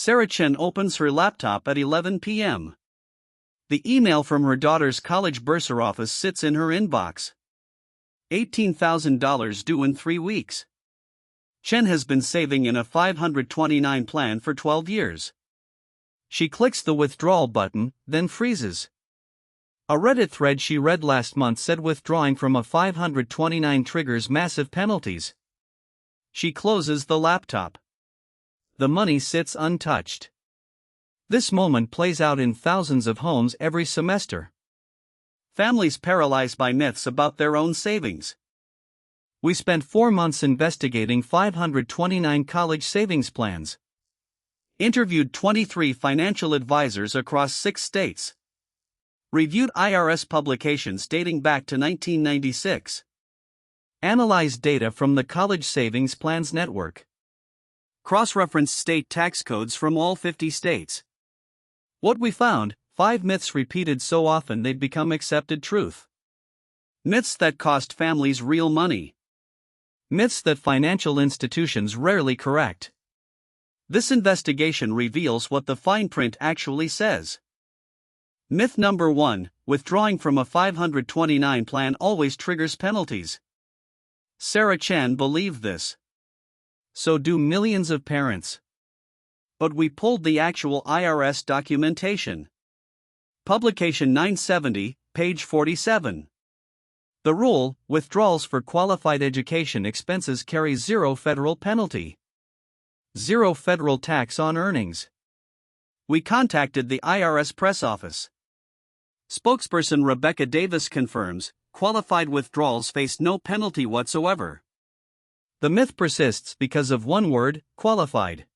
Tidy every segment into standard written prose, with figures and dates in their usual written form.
Sarah Chen opens her laptop at 11 p.m. The email from her daughter's college bursar office sits in her inbox. $18,000 due in 3 weeks. Chen has been saving in a 529 plan for 12 years. She clicks the withdrawal button, then freezes. A Reddit thread she read last month said withdrawing from a 529 triggers massive penalties. She closes the laptop. The money sits untouched. This moment plays out in thousands of homes every semester. Families paralyzed by myths about their own savings. We spent 4 months investigating 529 college savings plans. Interviewed 23 financial advisors across 6 states. Reviewed IRS publications dating back to 1996. Analyzed data from the College Savings Plans Network. Cross-referenced state tax codes from all 50 states. What we found: 5 myths repeated so often they'd become accepted truth. Myths that cost families real money. Myths that financial institutions rarely correct. This investigation reveals what the fine print actually says. Myth number 1: withdrawing from a 529 plan always triggers penalties. Sarah Chen believed this. So do millions of parents. But we pulled the actual IRS documentation. Publication 970, page 47. The rule: withdrawals for qualified education expenses carry 0 federal penalty. 0 federal tax on earnings. We contacted the IRS press office. Spokesperson Rebecca Davis confirms, qualified withdrawals face no penalty whatsoever. The myth persists because of one word: qualified.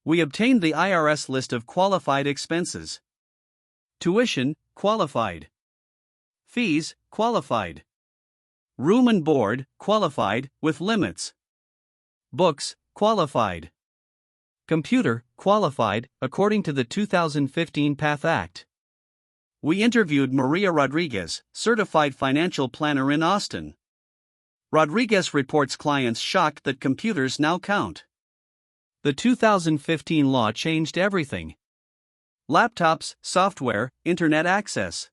We obtained the IRS list of qualified expenses. Tuition, qualified. Fees, qualified. Room and board, qualified, with limits. Books, qualified. Computer, qualified, according to the 2015 PATH Act. We interviewed Maria Rodriguez, certified financial planner in Austin. Rodriguez reports clients shocked that computers now count. The 2015 law changed everything. Laptops, software, internet access.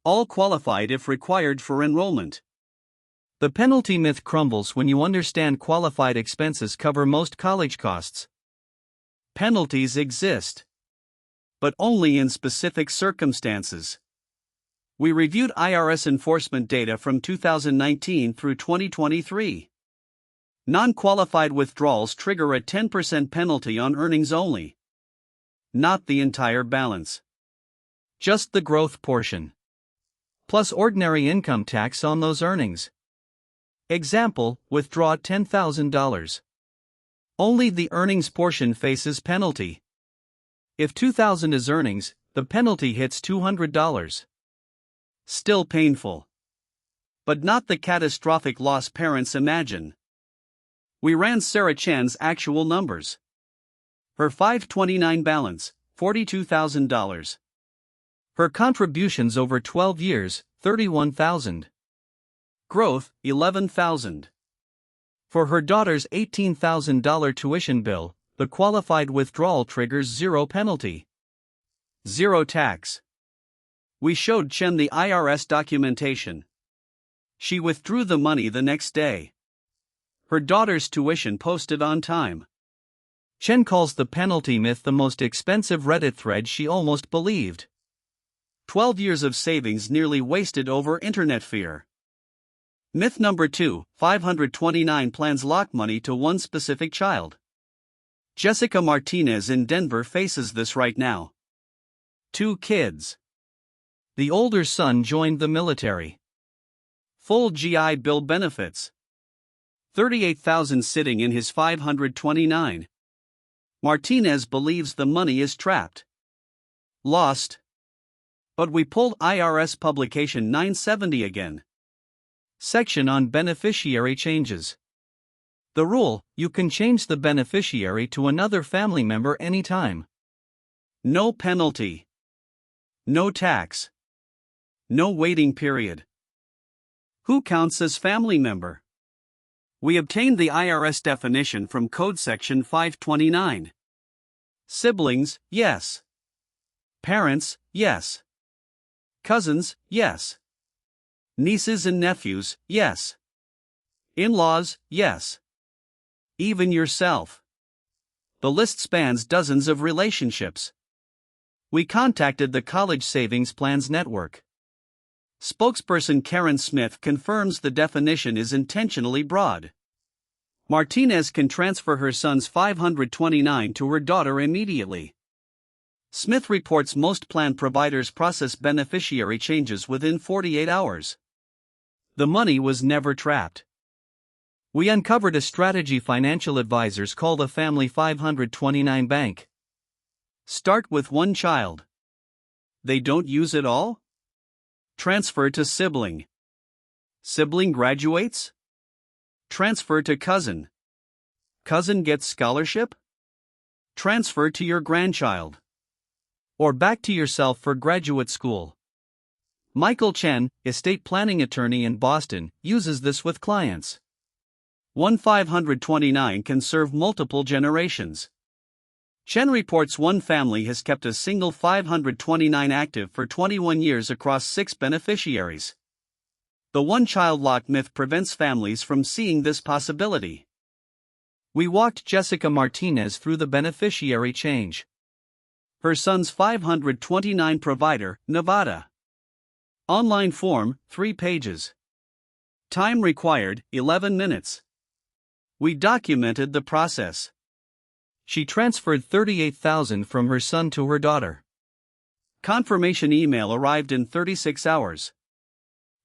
All qualified if required for enrollment. The penalty myth crumbles when you understand qualified expenses cover most college costs. Penalties exist, but only in specific circumstances. We reviewed IRS enforcement data from 2019 through 2023. Non-qualified withdrawals trigger a 10% penalty on earnings only. Not the entire balance. Just the growth portion. Plus ordinary income tax on those earnings. Example: withdraw $10,000. Only the earnings portion faces penalty. If $2,000 is earnings, the penalty hits $200. Still painful. But not the catastrophic loss parents imagine. We ran Sarah Chan's actual numbers. Her 529 balance, $42,000. Her contributions over 12 years, $31,000. Growth, $11,000. For her daughter's $18,000 tuition bill, the qualified withdrawal triggers 0 penalty. 0 tax. We showed Chen the IRS documentation. She withdrew the money the next day. Her daughter's tuition posted on time. Chen calls the penalty myth the most expensive Reddit thread she almost believed. 12 years of savings nearly wasted over internet fear. Myth number 2: 529 plans lock money to one specific child. Jessica Martinez in Denver faces this right now. 2 kids. The older son joined the military. Full GI Bill benefits. $38,000 sitting in his 529. Martinez believes the money is trapped. Lost. But we pulled IRS publication 970 again. Section on beneficiary changes. The rule: you can change the beneficiary to another family member anytime. No penalty. No tax. No waiting period. Who counts as family member? We obtained the IRS definition from Code Section 529. Siblings, yes. Parents, yes. Cousins, yes. Nieces and nephews, yes. In-laws, yes. Even yourself. The list spans dozens of relationships. We contacted the College Savings Plans Network. Spokesperson Karen Smith confirms the definition is intentionally broad. Martinez can transfer her son's $529 to her daughter immediately. Smith reports most plan providers process beneficiary changes within 48 hours. The money was never trapped. We uncovered a strategy financial advisors call the Family 529 Bank. Start with one child. They don't use it all? Transfer to sibling. Sibling graduates? Transfer to cousin. Cousin gets scholarship? Transfer to your grandchild. Or back to yourself for graduate school. Michael Chen, estate planning attorney in Boston, uses this with clients. One 529 can serve multiple generations. Chen reports one family has kept a single 529 active for 21 years across 6 beneficiaries. The one-child lock myth prevents families from seeing this possibility. We walked Jessica Martinez through the beneficiary change. Her son's 529 provider, Nevada. Online form, 3 pages. Time required, 11 minutes. We documented the process. She transferred $38,000 from her son to her daughter. Confirmation email arrived in 36 hours.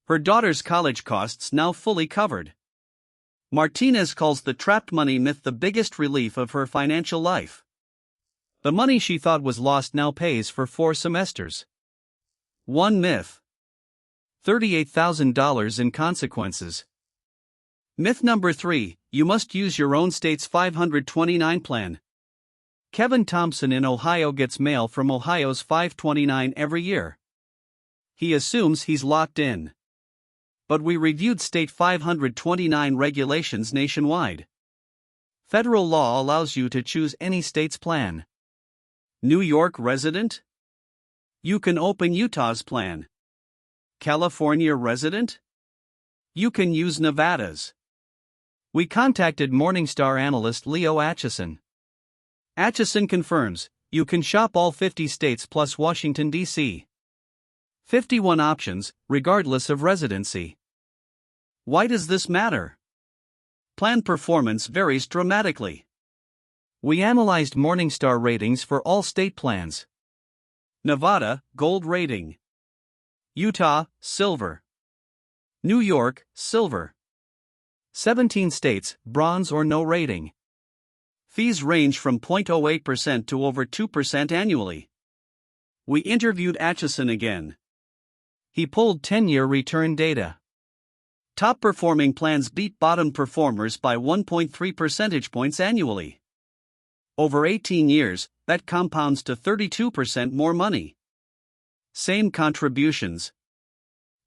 Her daughter's college costs now fully covered. Martinez calls the trapped money myth the biggest relief of her financial life. The money she thought was lost now pays for 4 semesters. One myth. $38,000 in consequences. Myth number 3, you must use your own state's 529 plan. Kevin Thompson in Ohio gets mail from Ohio's 529 every year. He assumes he's locked in. But we reviewed state 529 regulations nationwide. Federal law allows you to choose any state's plan. New York resident? You can open Utah's plan. California resident? You can use Nevada's. We contacted Morningstar analyst Leo Atchison. Atchison confirms, you can shop all 50 states plus Washington, D.C. 51 options, regardless of residency. Why does this matter? Plan performance varies dramatically. We analyzed Morningstar ratings for all state plans. Nevada, Gold rating. Utah, Silver. New York, Silver. 17 states, Bronze or no rating. Fees range from 0.08% to over 2% annually. We interviewed Atchison again. He pulled 10-year return data. Top performing plans beat bottom performers by 1.3 percentage points annually. Over 18 years, that compounds to 32% more money. Same contributions.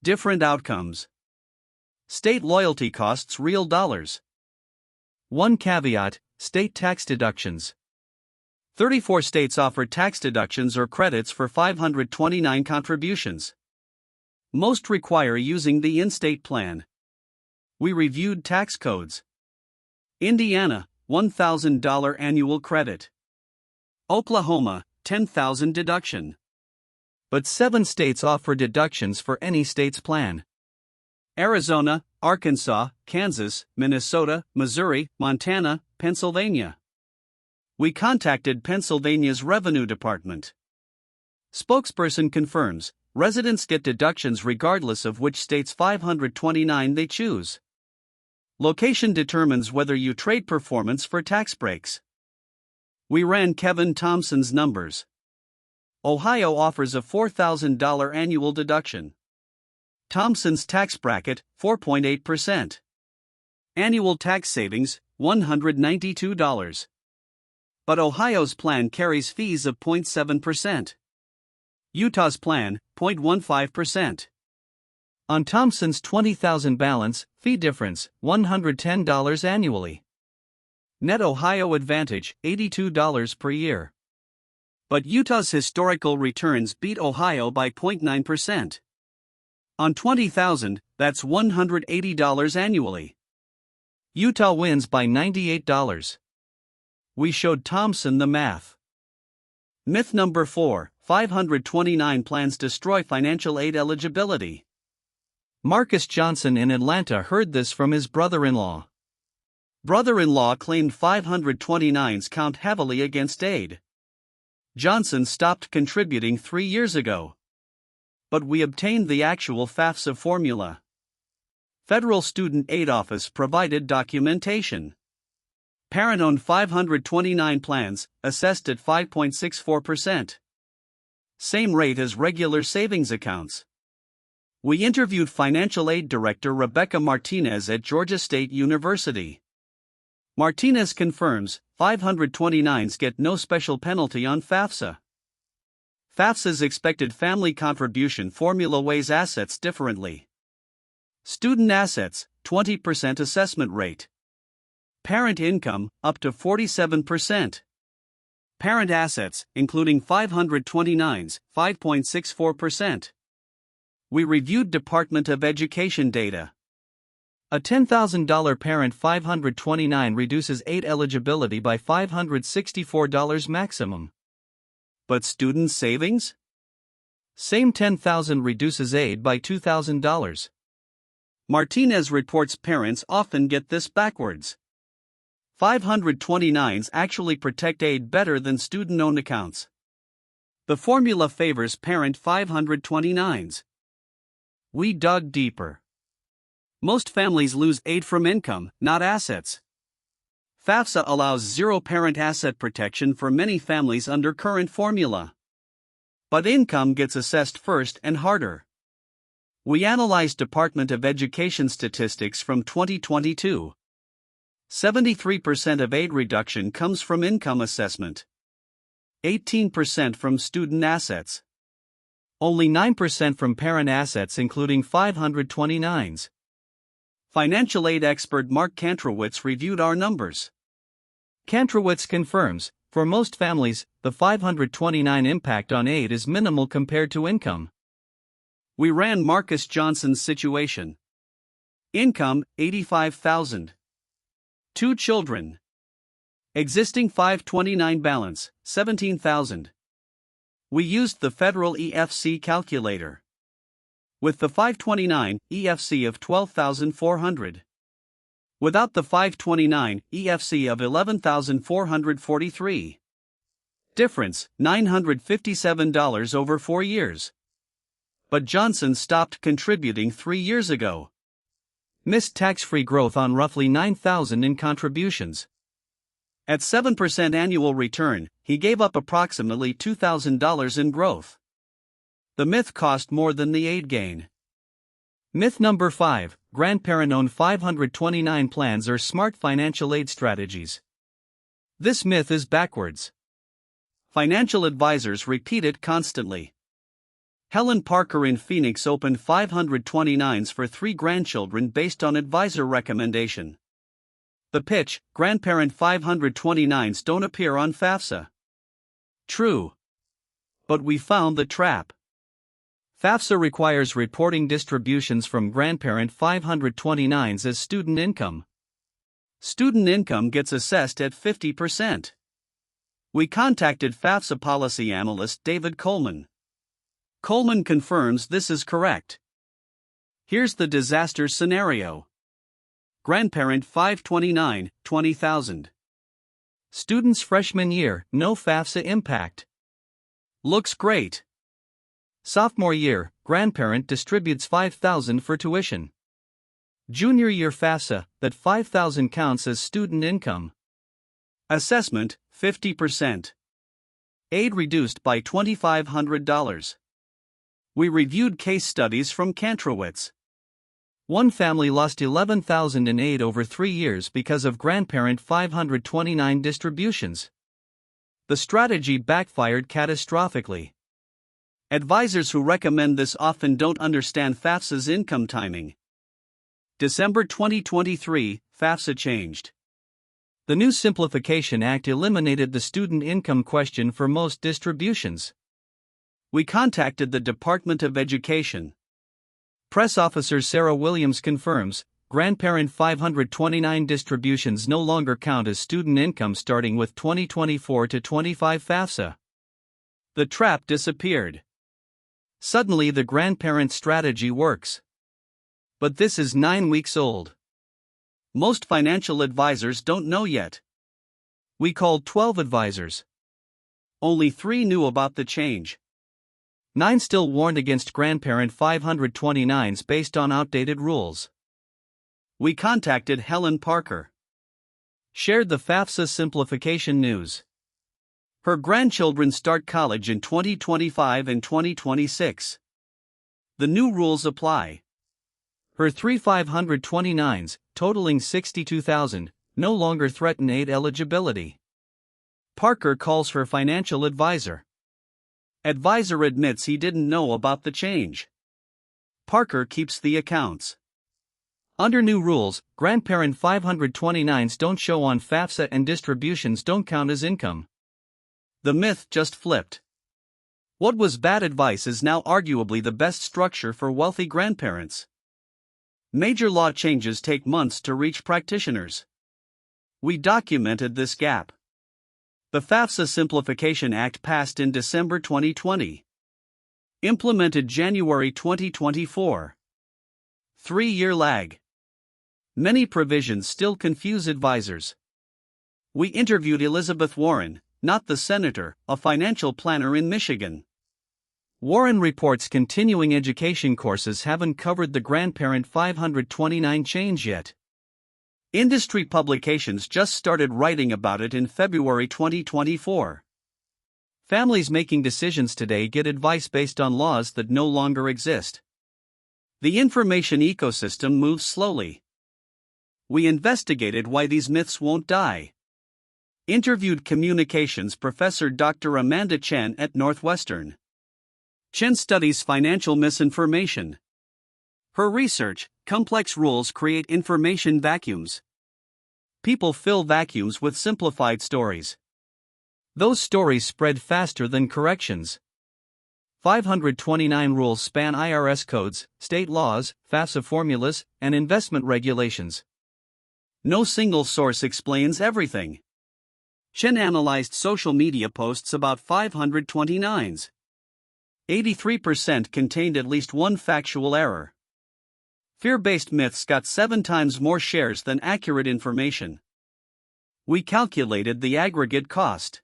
Different outcomes. State loyalty costs real dollars. One caveat, state tax deductions. 34 states offer tax deductions or credits for 529 contributions. Most require using the in-state plan. We reviewed tax codes. Indiana, $1,000 annual credit. Oklahoma, $10,000 deduction. But 7 states offer deductions for any state's plan. Arizona, Arkansas, Kansas, Minnesota, Missouri, Montana, Pennsylvania. We contacted Pennsylvania's Revenue Department. Spokesperson confirms, residents get deductions regardless of which state's 529 they choose. Location determines whether you trade performance for tax breaks. We ran Kevin Thompson's numbers. Ohio offers a $4,000 annual deduction. Thompson's tax bracket, 4.8%. Annual tax savings, $192. But Ohio's plan carries fees of 0.7%. Utah's plan, 0.15%. On Thompson's $20,000 balance, fee difference, $110 annually. Net Ohio advantage, $82 per year. But Utah's historical returns beat Ohio by 0.9%. On $20,000, that's $180 annually. Utah wins by $98. We showed Thompson the math. Myth number 4, 529 plans destroy financial aid eligibility. Marcus Johnson in Atlanta heard this from his brother-in-law. Brother-in-law claimed 529s count heavily against aid. Johnson stopped contributing 3 years ago. But we obtained the actual FAFSA formula. Federal Student Aid Office provided documentation. Parent owned 529 plans, assessed at 5.64%. Same rate as regular savings accounts. We interviewed Financial Aid Director Rebecca Martinez at Georgia State University. Martinez confirms 529s get no special penalty on FAFSA. FAFSA's expected family contribution formula weighs assets differently. Student assets, 20% assessment rate. Parent income, up to 47%. Parent assets, including 529s, 5.64%. We reviewed Department of Education data. A $10,000 parent 529 reduces aid eligibility by $564 maximum. But student savings? Same $10,000 reduces aid by $2,000. Martinez reports parents often get this backwards. 529s actually protect aid better than student-owned accounts. The formula favors parent 529s. We dug deeper. Most families lose aid from income, not assets. FAFSA allows zero parent asset protection for many families under current formula. But income gets assessed first and harder. We analyzed Department of Education statistics from 2022. 73% of aid reduction comes from income assessment. 18% from student assets. Only 9% from parent assets, including 529s. Financial aid expert Mark Kantrowitz reviewed our numbers. Kantrowitz confirms, for most families, the 529 impact on aid is minimal compared to income. We ran Marcus Johnson's situation. Income, $85,000. 2 children. Existing 529 balance, $17,000. We used the federal EFC calculator. With the 529, EFC of $12,400. Without the 529, EFC of $11,443. Difference, $957 over 4 years. But Johnson stopped contributing 3 years ago. Missed tax-free growth on roughly $9,000 in contributions. At 7% annual return, he gave up approximately $2,000 in growth. The myth cost more than the aid gain. Myth number 5, grandparent-owned 529 plans are smart financial aid strategies. This myth is backwards. Financial advisors repeat it constantly. Helen Parker in Phoenix opened 529s for 3 grandchildren based on advisor recommendation. The pitch, grandparent 529s don't appear on FAFSA. True. But we found the trap. FAFSA requires reporting distributions from grandparent 529s as student income. Student income gets assessed at 50%. We contacted FAFSA policy analyst David Coleman. Coleman confirms this is correct. Here's the disaster scenario. Grandparent 529, $20,000. Student's freshman year, no FAFSA impact. Looks great. Sophomore year, grandparent distributes $5,000 for tuition. Junior year FAFSA, that $5,000 counts as student income. Assessment, 50%. Aid reduced by $2,500. We reviewed case studies from Kantrowitz. One family lost $11,000 in aid over 3 years because of grandparent 529 distributions. The strategy backfired catastrophically. Advisors who recommend this often don't understand FAFSA's income timing. December 2023, FAFSA changed. The new Simplification Act eliminated the student income question for most distributions. We contacted the Department of Education. Press officer Sarah Williams confirms, grandparent 529 distributions no longer count as student income starting with 2024 to 25 FAFSA. The trap disappeared. Suddenly the grandparent strategy works. But this is 9 weeks old. Most financial advisors don't know yet. We called 12 advisors. Only 3 knew about the change. 9 still warned against grandparent 529s based on outdated rules. We contacted Helen Parker. Shared the FAFSA simplification news. Her grandchildren start college in 2025 and 2026. The new rules apply. Her 3 529s, totaling $62,000, no longer threaten aid eligibility. Parker calls her financial advisor. Advisor admits he didn't know about the change. Parker keeps the accounts. Under new rules, grandparent 529s don't show on FAFSA and distributions don't count as income. The myth just flipped. What was bad advice is now arguably the best structure for wealthy grandparents. Major law changes take months to reach practitioners. We documented this gap. The FAFSA Simplification Act passed in December 2020. Implemented January 2024. 3-year lag. Many provisions still confuse advisors. We interviewed Elizabeth Warren, not the senator, a financial planner in Michigan. Warren reports continuing education courses haven't covered the grandparent 529 change yet. Industry publications just started writing about it in February 2024. Families making decisions today get advice based on laws that no longer exist. The information ecosystem moves slowly. We investigated why these myths won't die. Interviewed communications professor Dr. Amanda Chen at Northwestern. Chen studies financial misinformation. Her research, complex rules create information vacuums. People fill vacuums with simplified stories. Those stories spread faster than corrections. 529 rules span IRS codes, state laws, FAFSA formulas, and investment regulations. No single source explains everything. Chen analyzed social media posts about 529s. 83% contained at least one factual error. Fear-based myths got 7 times more shares than accurate information. We calculated the aggregate cost.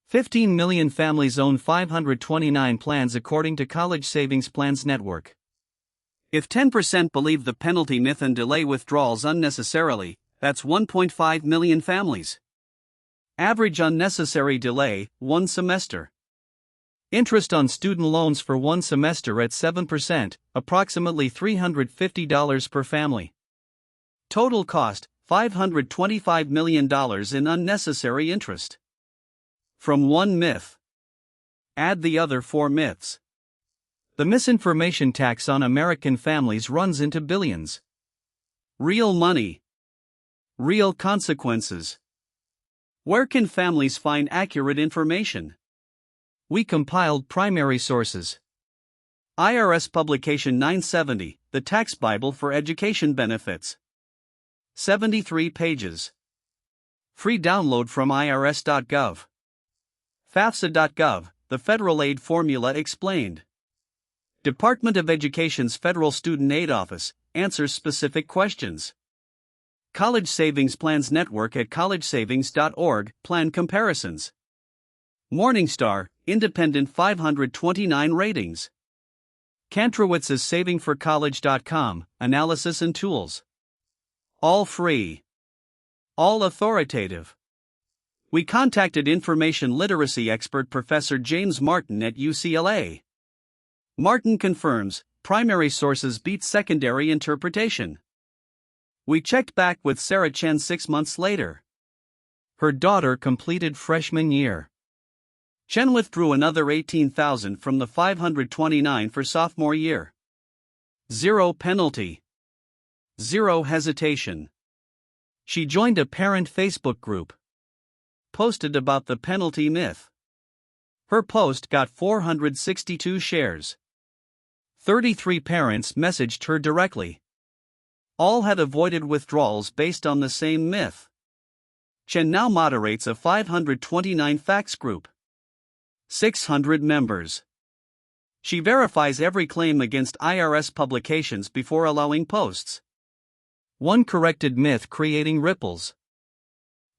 15 million families own 529 plans according to College Savings Plans Network. If 10% believe the penalty myth and delay withdrawals unnecessarily, that's 1.5 million families. Average unnecessary delay, 1 semester. Interest on student loans for 1 semester at 7%, approximately $350 per family. Total cost, $525 million in unnecessary interest. From one myth. Add the other 4 myths. The misinformation tax on American families runs into billions. Real money. Real consequences. Where can families find accurate information? We compiled primary sources. IRS Publication 970, The Tax Bible for Education Benefits. 73 pages. Free download from irs.gov. FAFSA.gov, the Federal Aid Formula Explained. Department of Education's Federal Student Aid Office answers specific questions. College Savings Plans Network at collegesavings.org, Plan Comparisons. Morningstar, Independent 529 ratings. Kantrowitz's SavingForCollege.com, Analysis and Tools. All free. All authoritative. We contacted information literacy expert Professor James Martin at UCLA. Martin confirms, primary sources beat secondary interpretation. We checked back with Sarah Chen 6 months later. Her daughter completed freshman year. Chen withdrew another $18,000 from the 529 for sophomore year. 0 penalty. 0 hesitation. She joined a parent Facebook group. Posted about the penalty myth. Her post got 462 shares. 33 parents messaged her directly. All had avoided withdrawals based on the same myth. Chen now moderates a 529 facts group. 600 members. She verifies every claim against IRS publications before allowing posts. One corrected myth creating ripples.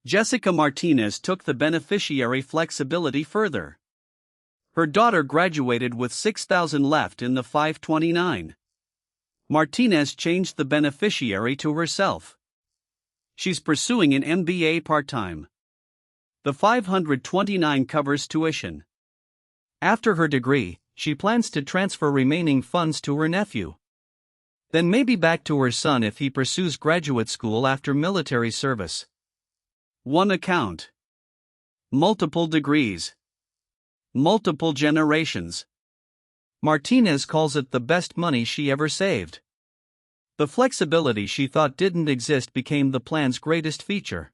Jessica Martinez took the beneficiary flexibility further. Her daughter graduated with $6,000 left in the 529. Martinez changed the beneficiary to herself. She's pursuing an MBA part-time. The 529 covers tuition. After her degree, she plans to transfer remaining funds to her nephew. Then maybe back to her son if he pursues graduate school after military service. One account. Multiple degrees. Multiple generations. Martinez calls it the best money she ever saved. The flexibility she thought didn't exist became the plan's greatest feature.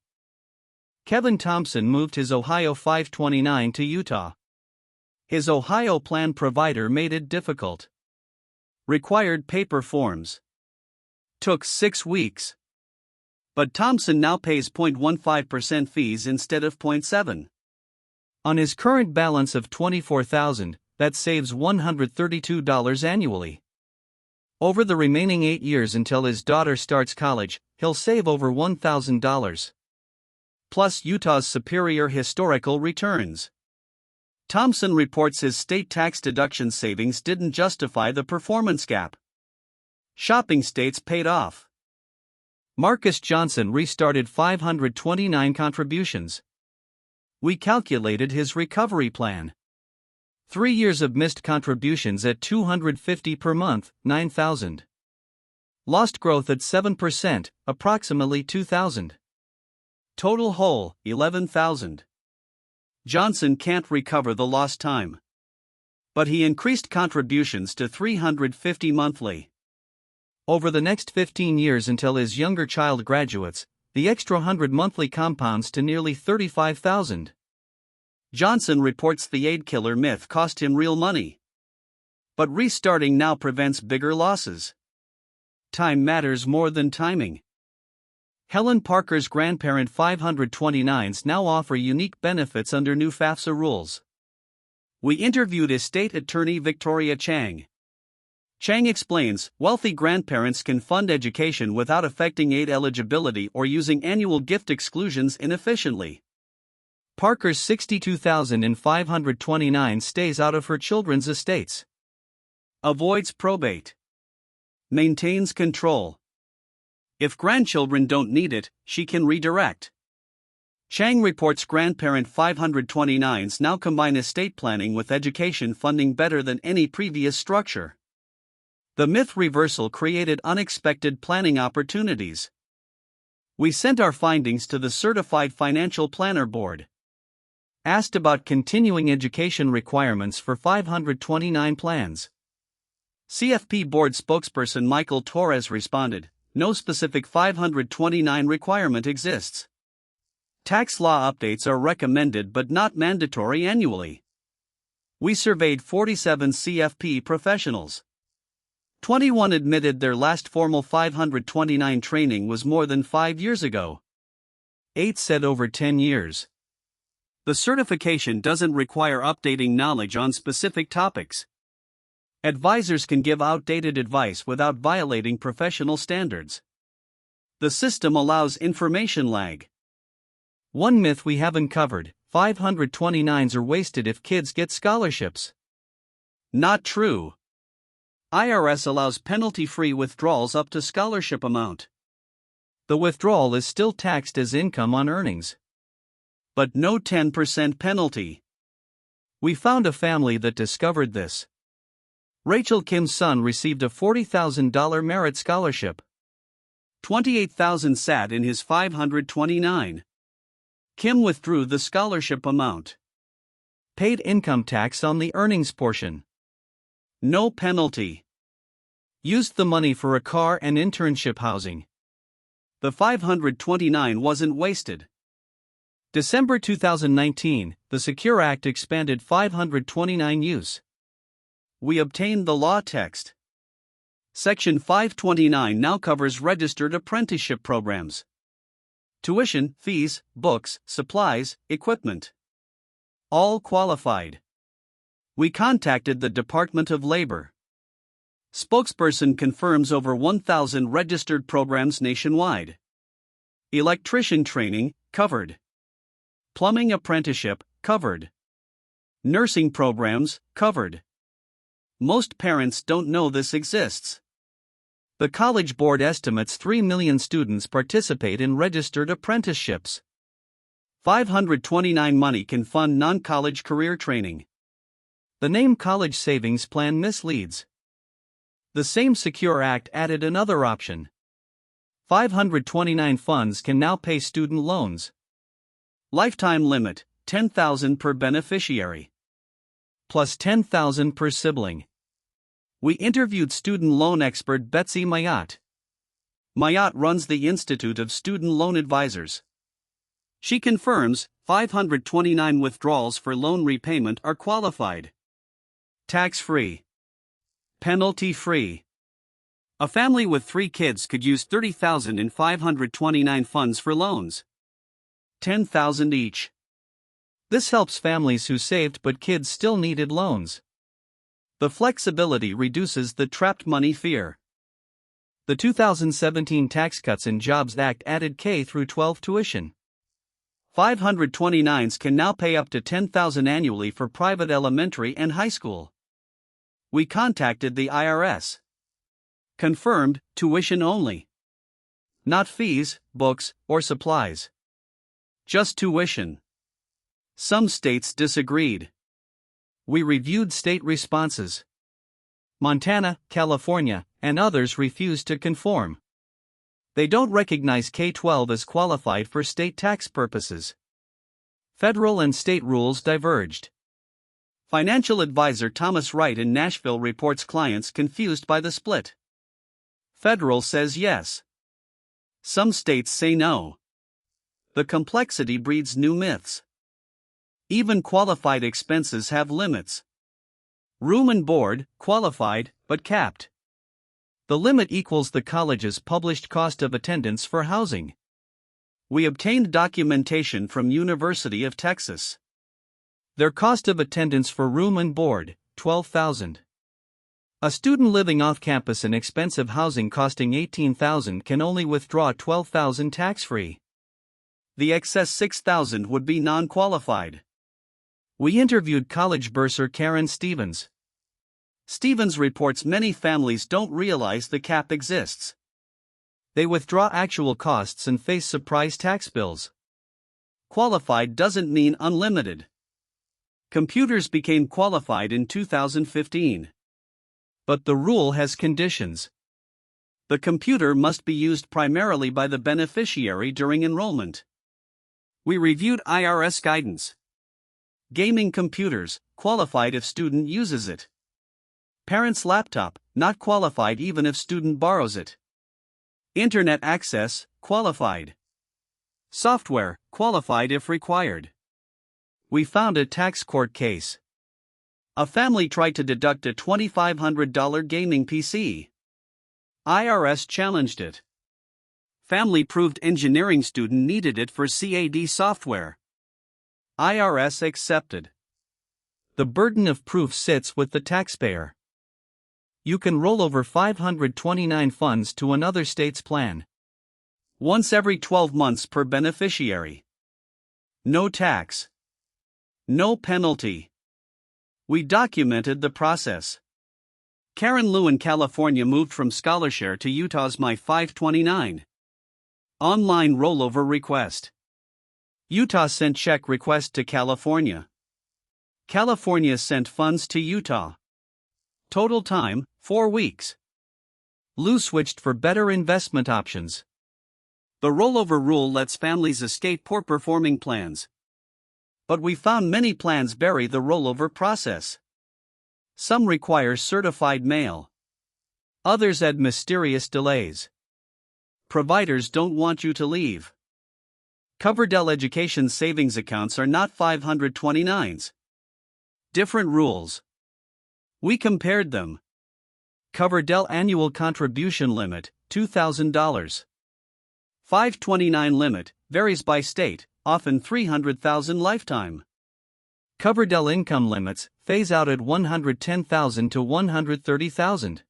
Kevin Thompson moved his Ohio 529 to Utah. His Ohio plan provider made it difficult. Required paper forms. Took 6 weeks. But Thompson now pays 0.15% fees instead of 0.7%. On his current balance of $24,000, that saves $132 annually. Over the remaining 8 years until his daughter starts college, he'll save over $1,000. Plus Utah's superior historical returns. Thompson reports his state tax deduction savings didn't justify the performance gap. Shopping states paid off. Marcus Johnson restarted 529 contributions. We calculated his recovery plan. 3 years of missed contributions at $250 per month, $9,000. Lost growth at 7%, approximately $2,000. Total whole, $11,000. Johnson can't recover the lost time. But he increased contributions to $350 monthly. Over the next 15 years until his younger child graduates, the extra 100 monthly compounds to nearly $35,000. Johnson reports the aid killer myth cost him real money. But restarting now prevents bigger losses. Time matters more than timing. Helen Parker's grandparent 529s now offer unique benefits under new FAFSA rules. We interviewed estate attorney Victoria Chang. Chang explains, wealthy grandparents can fund education without affecting aid eligibility or using annual gift exclusions inefficiently. Parker's $62,529 stays out of her children's estates. Avoids probate. Maintains control. If grandchildren don't need it, she can redirect. Chang reports grandparent 529s now combine estate planning with education funding better than any previous structure. The myth reversal created unexpected planning opportunities. We sent our findings to the Certified Financial Planner Board. Asked about continuing education requirements for 529 plans. CFP Board spokesperson Michael Torres responded, no specific 529 requirement exists. Tax law updates are recommended but not mandatory annually. We surveyed 47 CFP professionals. 21 admitted their last formal 529 training was more than 5 years ago. 8 said over 10 years. The certification doesn't require updating knowledge on specific topics. Advisors can give outdated advice without violating professional standards. The system allows information lag. One myth we haven't covered, 529s are wasted if kids get scholarships. Not true. IRS allows penalty-free withdrawals up to scholarship amount. The withdrawal is still taxed as income on earnings. But no 10% penalty. We found a family that discovered this. Rachel Kim's son received a $40,000 merit scholarship. $28,000 sat in his 529. Kim withdrew the scholarship amount. Paid income tax on the earnings portion. No penalty. Used the money for a car and internship housing. The 529 wasn't wasted. December 2019, the Secure Act expanded 529 use. We obtained the law text. Section 529 now covers registered apprenticeship programs. Tuition, fees, books, supplies, equipment. All qualified. We contacted the Department of Labor. Spokesperson confirms over 1,000 registered programs nationwide. Electrician training, covered. Plumbing apprenticeship, covered. Nursing programs, covered. Most parents don't know this exists. The College Board estimates 3 million students participate in registered apprenticeships. 529 money can fund non-college career training. The name College Savings Plan misleads. The same Secure Act added another option. 529 funds can now pay student loans. Lifetime limit, $10,000 per beneficiary. Plus $10,000 per sibling. We interviewed student loan expert Betsy Mayotte. Mayotte runs the Institute of Student Loan Advisors. She confirms 529 withdrawals for loan repayment are qualified. Tax-free. Penalty-free. A family with 3 kids could use $30,000 in 529 funds for loans. $10,000 each. This helps families who saved but kids still needed loans. The flexibility reduces the trapped money fear. The 2017 Tax Cuts and Jobs Act added K-12 tuition. 529s can now pay up to $10,000 annually for private elementary and high school. We contacted the IRS. Confirmed, tuition only. Not fees, books, or supplies. Just tuition. Some states disagreed. We reviewed state responses. Montana, California, and others refused to conform. They don't recognize K-12 as qualified for state tax purposes. Federal and state rules diverged. Financial advisor Thomas Wright in Nashville reports clients confused by the split. Federal says yes. Some states say no. The complexity breeds new myths. Even qualified expenses have limits. Room and board, qualified, but capped. The limit equals the college's published cost of attendance for housing. We obtained documentation from University of Texas. Their cost of attendance for room and board, $12,000. A student living off campus in expensive housing costing $18,000 can only withdraw $12,000 tax-free. The excess $6,000 would be non-qualified. We interviewed college bursar Karen Stevens. Stevens reports many families don't realize the cap exists. They withdraw actual costs and face surprise tax bills. Qualified doesn't mean unlimited. Computers became qualified in 2015. But the rule has conditions. The computer must be used primarily by the beneficiary during enrollment. We reviewed IRS guidance. Gaming computers, qualified if student uses it. Parent's laptop, not qualified even if student borrows it. Internet access, qualified. Software, qualified if required. We found a tax court case. A family tried to deduct a $2,500 gaming PC. IRS challenged it. Family proved engineering student needed it for CAD software. IRS accepted. The burden of proof sits with the taxpayer. You can roll over 529 funds to another state's plan. Once every 12 months per beneficiary. No tax. No penalty. We documented the process. Karen Lou in California moved from Scholarshare to Utah's My 529. Online rollover request. Utah sent check request to California. California sent funds to Utah. Total time, 4 weeks. Lou switched for better investment options. The rollover rule lets families escape poor performing plans. But we found many plans bury the rollover process. Some require certified mail. Others add mysterious delays. Providers don't want you to leave. Coverdell Education savings accounts are not 529s. Different rules. We compared them. Coverdell annual contribution limit, $2,000. 529 limit, varies by state, often $300,000 lifetime. Coverdell income limits, phase out at $110,000 to $130,000.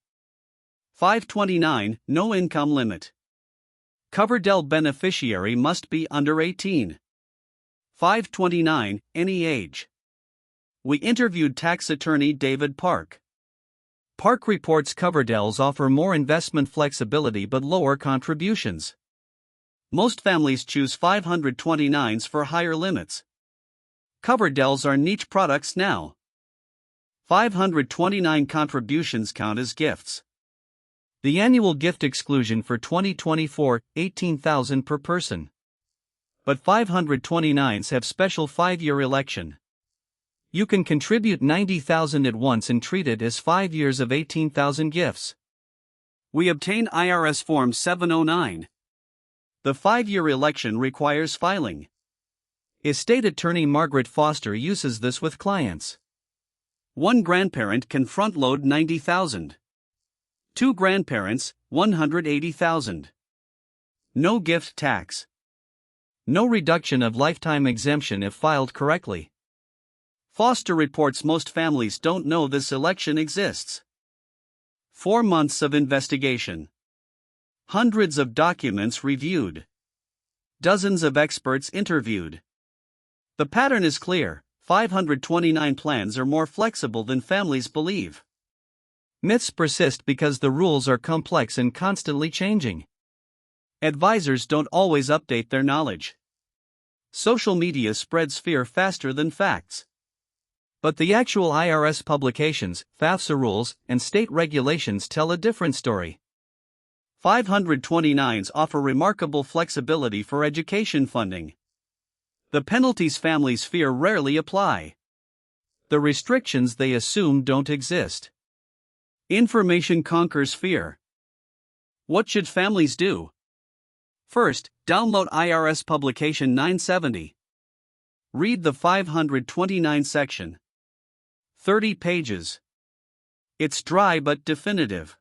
529, no income limit. Coverdell beneficiary must be under 18. 529, any age. We interviewed tax attorney David Park. Park reports Coverdells offer more investment flexibility but lower contributions. Most families choose 529s for higher limits. Coverdells are niche products now. 529 contributions count as gifts. The annual gift exclusion for 2024, $18,000 per person. But 529s have special 5-year election. You can contribute $90,000 at once and treat it as 5 years of $18,000 gifts. We obtain IRS Form 709. The 5-year election requires filing. Estate attorney Margaret Foster uses this with clients. One grandparent can front-load $90,000. Two grandparents, $180,000. No gift tax. No reduction of lifetime exemption if filed correctly. Foster reports most families don't know this election exists. 4 months of investigation. Hundreds of documents reviewed. Dozens of experts interviewed. The pattern is clear: 529 plans are more flexible than families believe. Myths persist because the rules are complex and constantly changing. Advisors don't always update their knowledge. Social media spreads fear faster than facts. But the actual IRS publications, FAFSA rules, and state regulations tell a different story. 529s offer remarkable flexibility for education funding. The penalties families fear rarely apply. The restrictions they assume don't exist. Information conquers fear. What should families do? First, download IRS Publication 970. Read the 529 section. 30 pages. It's dry but definitive.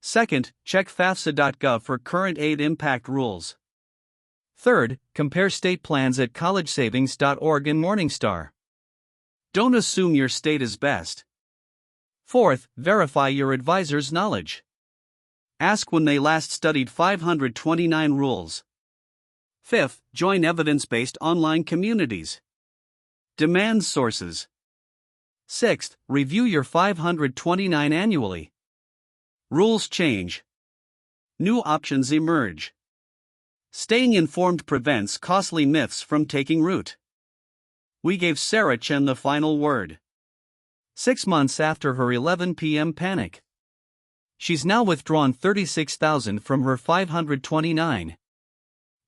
Second, check FAFSA.gov for current aid impact rules. Third, compare state plans at collegesavings.org and Morningstar. Don't assume your state is best. Fourth, verify your advisor's knowledge. Ask when they last studied 529 rules. Fifth, join evidence-based online communities. Demand sources. Sixth, review your 529 annually. Rules change. New options emerge. Staying informed prevents costly myths from taking root. We gave Sarah Chen the final word. 6 months after her 11 p.m. panic. She's now withdrawn $36,000 from her 529.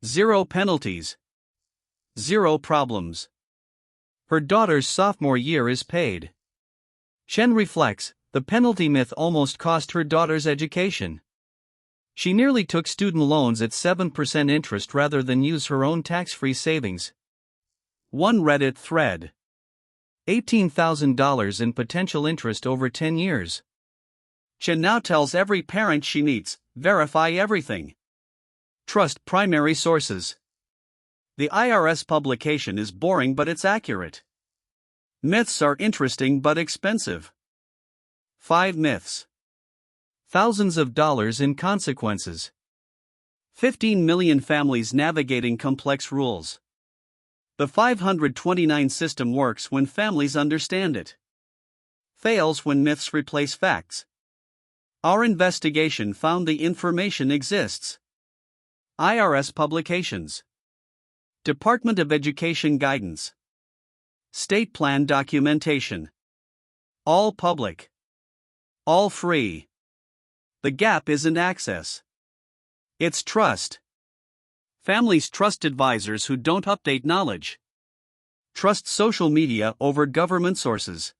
Zero penalties. Zero problems. Her daughter's sophomore year is paid. Chen reflects, the penalty myth almost cost her daughter's education. She nearly took student loans at 7% interest rather than use her own tax-free savings. One Reddit thread. $18,000 in potential interest over 10 years. Chen now tells every parent she needs, verify everything. Trust primary sources. The IRS publication is boring but it's accurate. Myths are interesting but expensive. 5 myths. Thousands of dollars in consequences. 15 million families navigating complex rules. The 529 system works when families understand it. Fails when myths replace facts. Our investigation found the information exists. IRS publications. Department of Education guidance. State plan documentation. All public. All free. The gap isn't access. It's trust. Families trust advisors who don't update knowledge. Trust social media over government sources.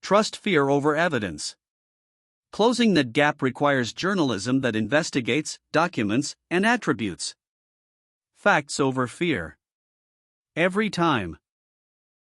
Trust fear over evidence. Closing that gap requires journalism that investigates, documents, and attributes. Facts over fear. Every time.